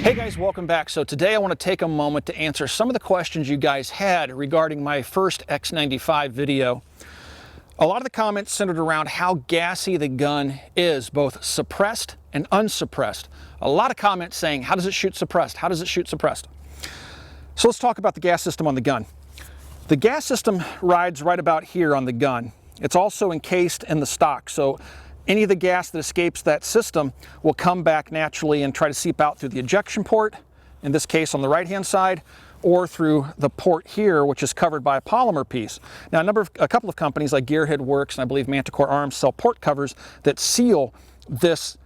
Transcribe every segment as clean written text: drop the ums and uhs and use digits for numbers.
Hey guys, welcome back. So today I want to take a moment to answer some of the questions you guys had regarding my first X95 video. A lot of the comments centered around how gassy the gun is, both suppressed and unsuppressed. A lot of comments saying, how does it shoot suppressed? How does it shoot suppressed? So let's talk about the gas system on the gun. The gas system rides right about here on the gun. It's also encased in the stock, so any of the gas that escapes that system will come back naturally and try to seep out through the ejection port, in this case on the right-hand side, or through the port here, which is covered by a polymer piece. Now, a couple of companies like Gearhead Works and I believe Manticore Arms sell port covers that seal this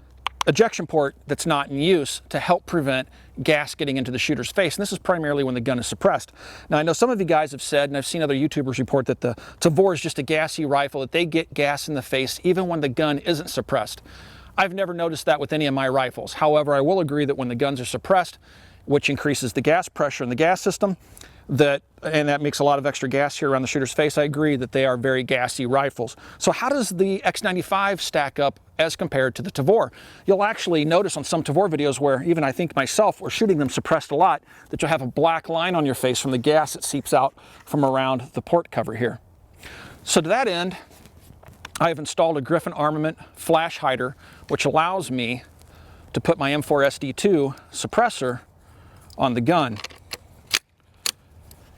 ejection port that's not in use to help prevent gas getting into the shooter's face. And this is primarily when the gun is suppressed. Now, I know some of you guys have said, and I've seen other YouTubers report, that the Tavor is just a gassy rifle, that they get gas in the face even when the gun isn't suppressed. I've never noticed that with any of my rifles. However, I will agree that when the guns are suppressed, which increases the gas pressure in the gas system, and that makes a lot of extra gas here around the shooter's face, I agree that they are very gassy rifles. So how does the X95 stack up as compared to the Tavor? You'll actually notice on some Tavor videos where even I think myself, we're shooting them suppressed a lot, that you'll have a black line on your face from the gas that seeps out from around the port cover here. So to that end, I have installed a Griffin Armament flash hider, which allows me to put my M4 Sd2 suppressor on the gun.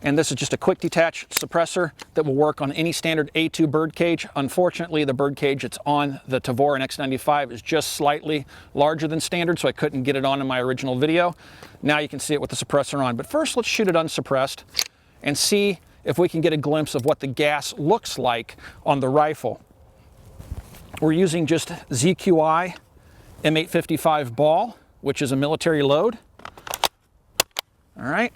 And this is just a quick detach suppressor that will work on any standard A2 bird cage. Unfortunately, the bird cage that's on the Tavor and X95 is just slightly larger than standard, so I couldn't get it on in my original video. Now you can see it with the suppressor on. But first, let's shoot it unsuppressed and see if we can get a glimpse of what the gas looks like on the rifle. We're using just ZQI M855 ball, which is a military load. All right.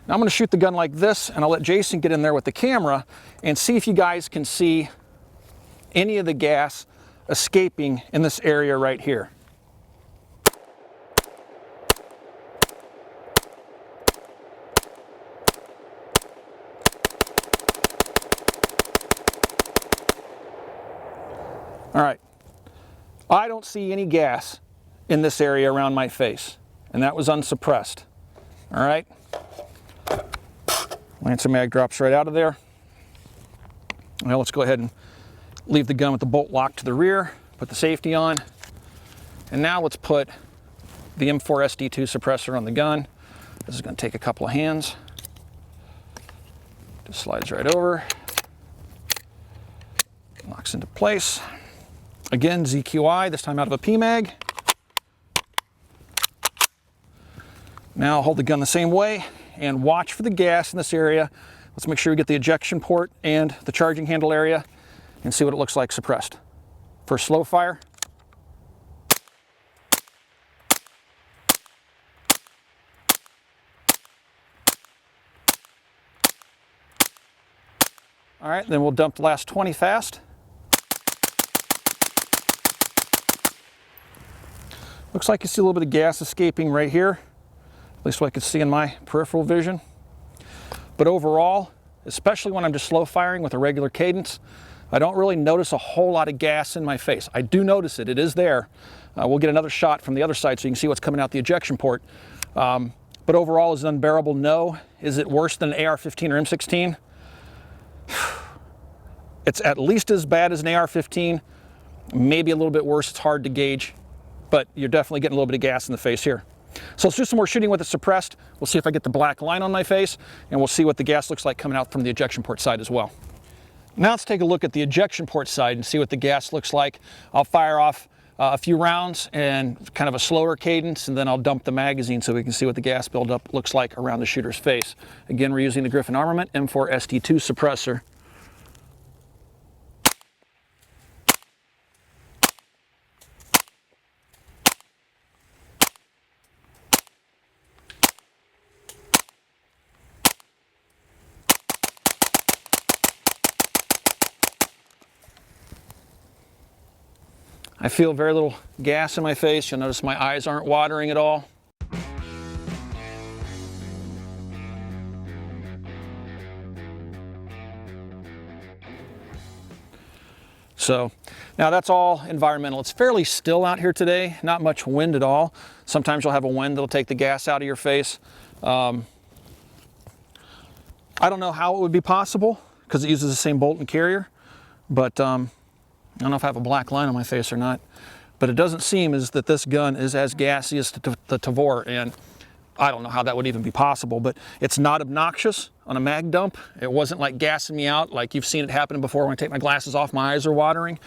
Now I'm going to shoot the gun like this, and I'll let Jason get in there with the camera and see if you guys can see any of the gas escaping in this area right here. All right, I don't see any gas in this area around my face, and that was unsuppressed. All right. Lancer mag drops right out of there. Well, let's go ahead and leave the gun with the bolt locked to the rear, put the safety on, and now let's put the M4 Sd2 suppressor on the gun. This is going to take a couple of hands. Just slides right over, locks into place. Again, ZQI, this time out of a PMAG. Now hold the gun the same way and watch for the gas in this area. Let's make sure we get the ejection port and the charging handle area and see what it looks like suppressed. For slow fire. All right, then we'll dump the last 20 fast. Looks like you see a little bit of gas escaping right here. At least what I could see in my peripheral vision. But overall, especially when I'm just slow firing with a regular cadence, I don't really notice a whole lot of gas in my face. I do notice it, it is there. We'll get another shot from the other side so you can see what's coming out the ejection port. But overall, is it unbearable? No. Is it worse than an AR-15 or M16? It's at least as bad as an AR-15, maybe a little bit worse, it's hard to gauge, but you're definitely getting a little bit of gas in the face here. So let's do some more shooting with it suppressed. We'll see if I get the black line on my face, and we'll see what the gas looks like coming out from the ejection port side as well. Now let's take a look at the ejection port side and see what the gas looks like. I'll fire off a few rounds and kind of a slower cadence, and then I'll dump the magazine so we can see what the gas buildup looks like around the shooter's face. Again, we're using the Griffin Armament M4 Sd2 Suppressor. I feel very little gas in my face. You'll notice my eyes aren't watering at all. So now that's all environmental. It's fairly still out here today, not much wind at all. Sometimes you'll have a wind that'll take the gas out of your face. I don't know how it would be possible because it uses the same bolt and carrier, but I don't know if I have a black line on my face or not, but it doesn't seem as that this gun is as gassy as the Tavor, and I don't know how that would even be possible, but it's not obnoxious on a mag dump. It wasn't like gassing me out like you've seen it happen before when I take my glasses off, my eyes are watering.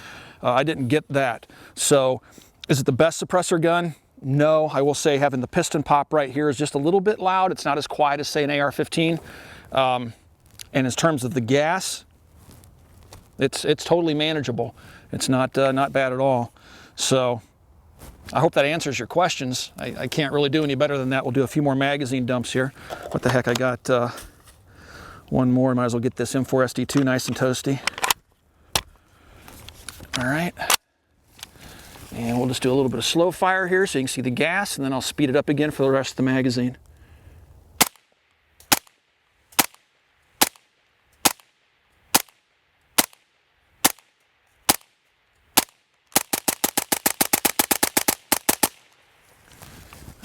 I didn't get that. So is it the best suppressor gun? No. I will say having the piston pop right here is just a little bit loud. It's not as quiet as, say, an AR-15. And in terms of the gas, it's totally manageable. It's not bad at all. So I hope that answers your questions. I can't really do any better than that. We'll do a few more magazine dumps here. What the heck, I got one more. Might as well get this M4 Sd2 nice and toasty. All right. And we'll just do a little bit of slow fire here so you can see the gas, and then I'll speed it up again for the rest of the magazine.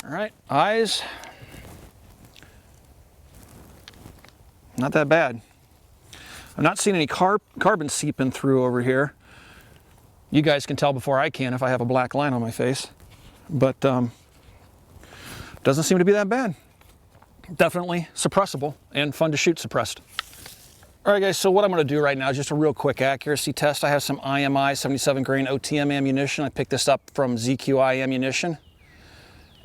All right, eyes, not that bad. I'm not seeing any carbon seeping through over here. You guys can tell before I can if I have a black line on my face, but doesn't seem to be that bad. Definitely suppressible and fun to shoot suppressed. All right, guys, so what I'm going to do right now is just a real quick accuracy test. I have some IMI 77 grain OTM ammunition. I picked this up from ZQI Ammunition.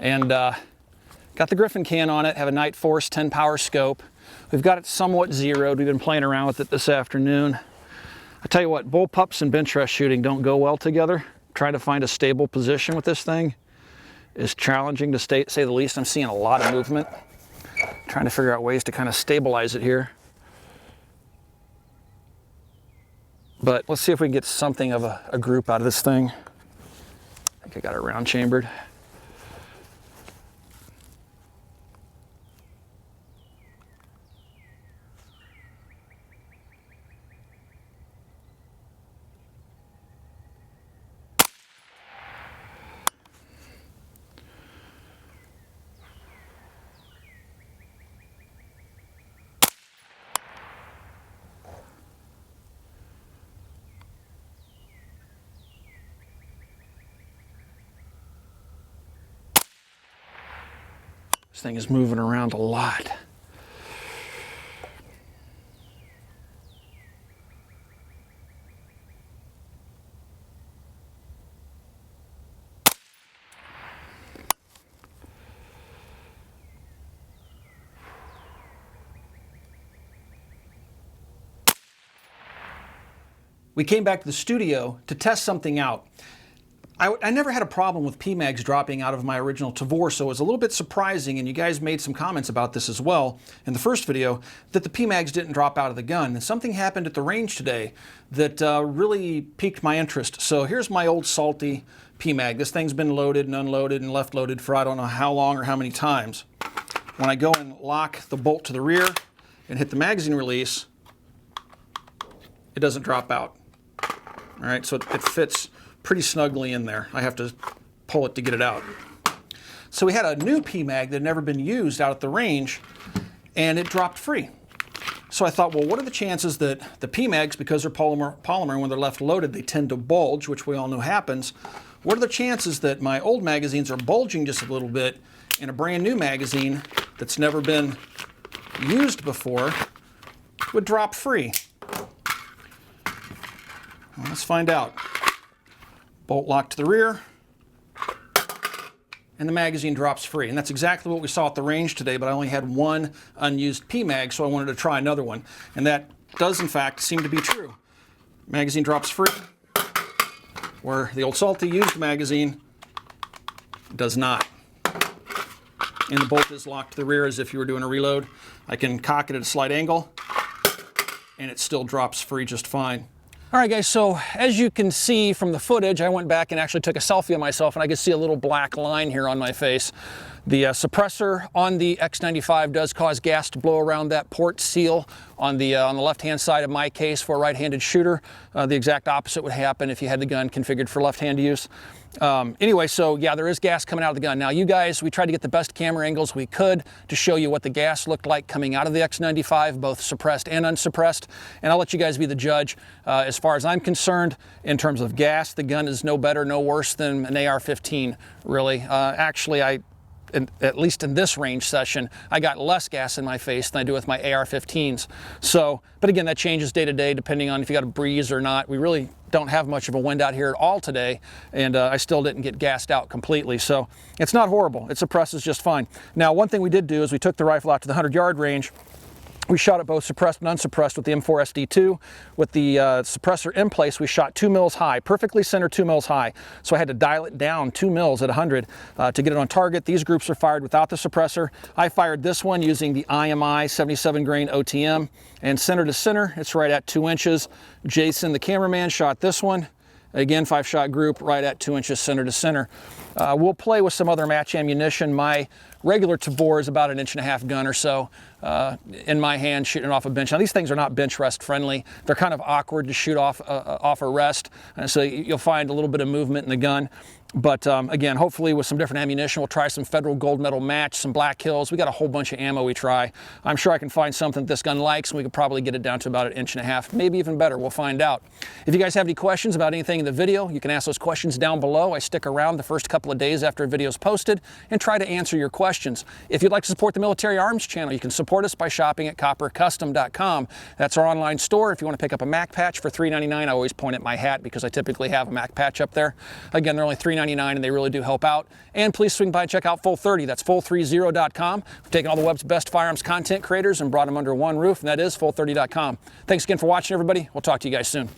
And got the Griffin can on it, have a Night Force 10 power scope. We've got it somewhat zeroed. We've been playing around with it this afternoon. I tell you what, bullpups and bench rest shooting don't go well together. Trying to find a stable position with this thing is challenging to say the least. I'm seeing a lot of movement. Trying to figure out ways to kind of stabilize it here. But let's see if we can get something of a group out of this thing. I think I got it round chambered. This thing is moving around a lot. We came back to the studio to test something out. I never had a problem with PMAGs dropping out of my original Tavor, so it was a little bit surprising, and you guys made some comments about this as well in the first video, that the PMAGs didn't drop out of the gun. And something happened at the range today that really piqued my interest. So here's my old salty PMAG. This thing's been loaded and unloaded and left loaded for I don't know how long or how many times. When I go and lock the bolt to the rear and hit the magazine release, it doesn't drop out. All right, so it fits pretty snugly in there. I have to pull it to get it out. So we had a new PMAG that had never been used out at the range, and it dropped free. So I thought, well, what are the chances that the PMAGs, because they're polymer, when they're left loaded, they tend to bulge, which we all know happens. What are the chances that my old magazines are bulging just a little bit and a brand new magazine that's never been used before would drop free? Well, let's find out. Bolt lock to the rear, and the magazine drops free. And that's exactly what we saw at the range today, but I only had one unused PMAG, so I wanted to try another one. And that does, in fact, seem to be true. Magazine drops free, where the old salty used magazine does not. And the bolt is locked to the rear as if you were doing a reload. I can cock it at a slight angle, and it still drops free just fine. All right, guys, so as you can see from the footage, I went back and actually took a selfie of myself, and I could see a little black line here on my face. The suppressor on the X95 does cause gas to blow around that port seal on the left-hand side of my case for a right-handed shooter. The exact opposite would happen if you had the gun configured for left-hand use. Anyway, so yeah, there is gas coming out of the gun. Now, you guys, we tried to get the best camera angles we could to show you what the gas looked like coming out of the X95, both suppressed and unsuppressed. And I'll let you guys be the judge. As far as I'm concerned, in terms of gas, the gun is no better, no worse than an AR-15, really. Actually, at least in this range session, I got less gas in my face than I do with my AR-15s. So, but again, that changes day to day depending on if you got a breeze or not. We really don't have much of a wind out here at all today, and I still didn't get gassed out completely. So it's not horrible. It suppresses just fine. Now, one thing we did do is we took the rifle out to the 100-yard range. We shot it both suppressed and unsuppressed with the M4 Sd2. With the suppressor in place, we shot 2 mils high, perfectly centered 2 mils high. So I had to dial it down 2 mils at 100 to get it on target. These groups are fired without the suppressor. I fired this one using the IMI 77 grain OTM, and center to center, it's right at 2 inches. Jason, the cameraman, shot this one. Again, 5-shot group, right at 2 inches center to center. We'll play with some other match ammunition. My regular Tabor is about 1.5 inch gun or so in my hand, shooting off a bench. Now, these things are not bench rest friendly. They're kind of awkward to shoot off a rest, and so you'll find a little bit of movement in the gun. But again, hopefully with some different ammunition, we'll try some Federal Gold Medal match, some Black Hills. We got a whole bunch of ammo we try. I'm sure I can find something that this gun likes, and we could probably get it down to about 1.5 inches, maybe even better. We'll find out. If you guys have any questions about anything in the video, you can ask those questions down below. I stick around the first couple of days after a video is posted and try to answer your questions. If you'd like to support the Military Arms channel, you can support us by shopping at coppercustom.com. That's our online store. If you want to pick up a Mac patch for $3.99, I always point at my hat because I typically have a Mac patch up there. Again, they're only $3.99 and they really do help out. And please swing by and check out Full30. That's full30.com. We've taken all the web's best firearms content creators and brought them under one roof, and that is full30.com. Thanks again for watching, everybody. We'll talk to you guys soon.